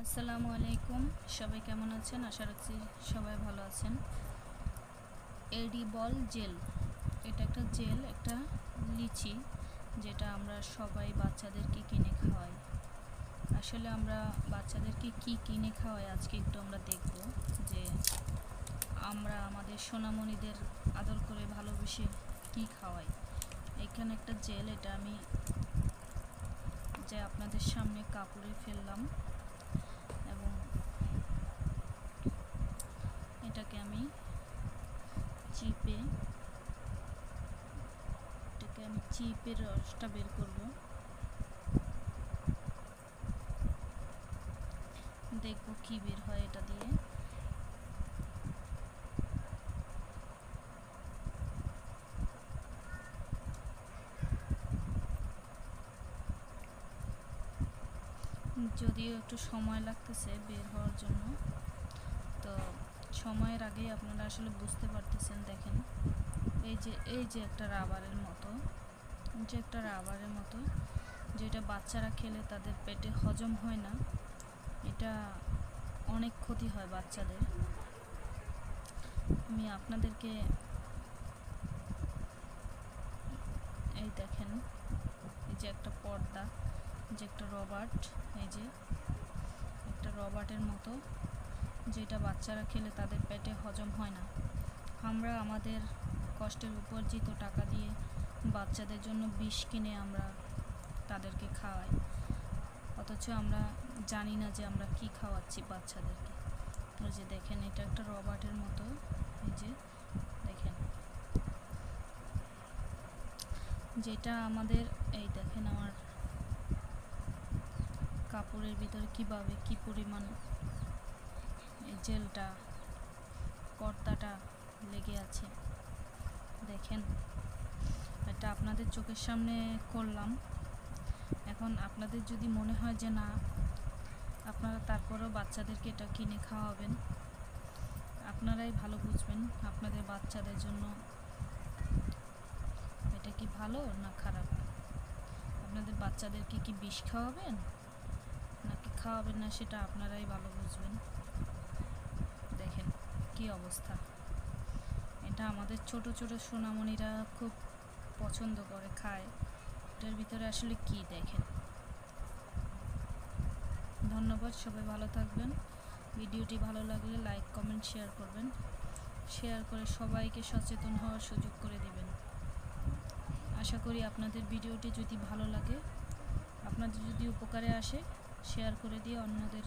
আসসালামু আলাইকুম। সবাই কেমন আছেন? আশা রাখছি সবাই ভালো আছেন। এডি বল জেল, এটা একটা জেল, একটা লিচি, যেটা আমরা সবাই বাচ্চাদেরকে কিনে খাওয়াই। আসলে আমরা বাচ্চাদেরকে কি কিনে খাওয়াই আজকে একটু আমরা দেখব, যে আমরা আমাদের সোনামণিদের আদর করে ভালোবেসে কি খাওয়াই। এখানে একটা জেল, এটা আমি যে আপনাদের সামনে কাপড়ে ফেললাম এবং এটাকে আমি চিপে রসটা বের করব। দেখব কি বের হয় এটা দিয়ে। যদিও একটু সময় লাগতেছে বের হওয়ার জন্য, তো সময়ের আগেই আপনারা আসলে বুঝতে পারতেছেন। দেখেন, এই যে একটা রাবারের মতো, যেটা বাচ্চারা খেলে তাদের পেটে হজম হয় না, এটা অনেক ক্ষতি হয় বাচ্চাদের। আমি আপনাদেরকে এই দেখেন, এই যে একটা পর্দা, যে একটা রবার্ট, এই যে একটা রবার্টের মতো, যেটা বাচ্চারা খেলে তাদের পেটে হজম হয় না। আমরা আমাদের কষ্টের উপার্জিত টাকা দিয়ে বাচ্চাদের জন্য বিষ কিনে আমরা তাদেরকে খাওয়াই, অথচ আমরা জানি না যে আমরা কি খাওয়াচ্ছি বাচ্চাদেরকে। ওই যে দেখেন, এটা একটা রবার্টের মতো, এই যে দেখেন, যেটা আমাদের, এই দেখেন আমার কাপড়ের ভিতরে কিভাবে কি পরিমাণ এই জেলটা, পর্দাটা লেগে আছে। দেখেন, এটা আপনাদের চোখের সামনে করলাম। এখন আপনাদের যদি মনে হয় যে না, আপনারা তারপরেও বাচ্চাদেরকে এটা কিনে খাওয়াবেন, আপনারাই ভালো বুঝবেন আপনাদের বাচ্চাদের জন্য এটা কি ভালো না খারাপ। আপনাদের বাচ্চাদেরকে কি বিষ খাওয়াবেন নাকি খাওয়াবেন না, সেটা আপনারাই ভালো বুঝবেন। দেখেন কি অবস্থা। এটা আমাদের ছোট ছোট সোনামণিরা খুব পছন্দ করে, খায়। এটার ভিতরে আসলে কি, দেখেন। ধন্যবাদ, সবাই ভালো থাকবেন। ভিডিওটি ভালো লাগলে লাইক, কমেন্ট, শেয়ার করবেন। শেয়ার করে সবাইকে সচেতন হওয়ার সুযোগ করে দিবেন। আশা করি আপনাদের ভিডিওটি যদি ভালো লাগে, আপনাদের যদি উপকারে আসে, শেয়ার করে দিয়ে অন্যদের